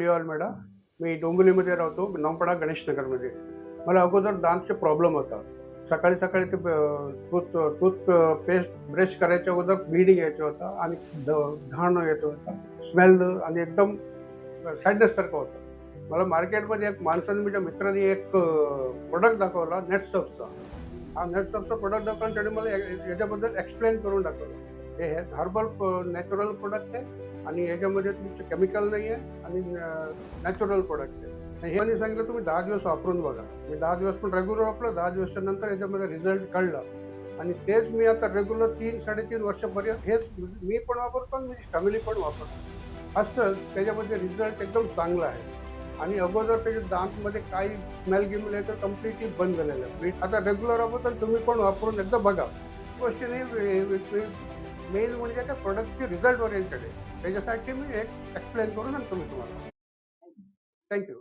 लिओल मेडा. मी डोंबिवलीमध्ये राहतो, नौपाडा गणेशनगरमध्ये. मला अगोदर दातचे प्रॉब्लेम होता. सकाळी सकाळी ते टूथ टूथ पेस्ट ब्रश करायच्या अगोदर ब्लिडिंग यायचं होतं आणि घाण येत होता, स्मेल आणि एकदम सॅडनेससारखं होतं. मला मार्केटमध्ये एक माणसाने, माझ्या मित्राने एक प्रोडक्ट दाखवला नेटसर्फचा. हा नेटसर्फचा प्रोडक्ट दाखवला आणि त्याने मला याच्याबद्दल एक्सप्लेन करून दाखवलं. हे हर्बल नॅचरल प्रोडक्ट आहे आणि याच्यामध्ये तुमचं केमिकल नाही आहे आणि नॅचरल प्रोडक्ट आहे. हे त्यांनी सांगितलं तुम्ही 10 दिवस वापरून बघा. मी 10 दिवस पण रेग्युलर वापरलं. 10 दिवसाच्या नंतर याच्यामध्ये रिझल्ट कळला आणि तेच मी आता रेग्युलर 3-3.5 वर्षापर्यंत हेच मी पण वापरतो आणि माझी फॅमिली पण वापरतो. असंच त्याच्यामध्ये रिझल्ट एकदम चांगला आहे आणि अगोदर त्याच्या दांतमध्ये काही स्मेल गिमेल आहे तर कम्प्लिटली बंद झालेलं आहे. मी आता रेग्युलर वापरतो, तुम्ही पण वापरून एकदा बघा. गोष्टी नाही, मेन म्हणजे त्या प्रोडक्टची रिझल्ट ओरिएंटेड आहे. त्याच्यासाठी मी एक एक्सप्लेन करून सांगतो मी तुम्हाला. थँक्यू.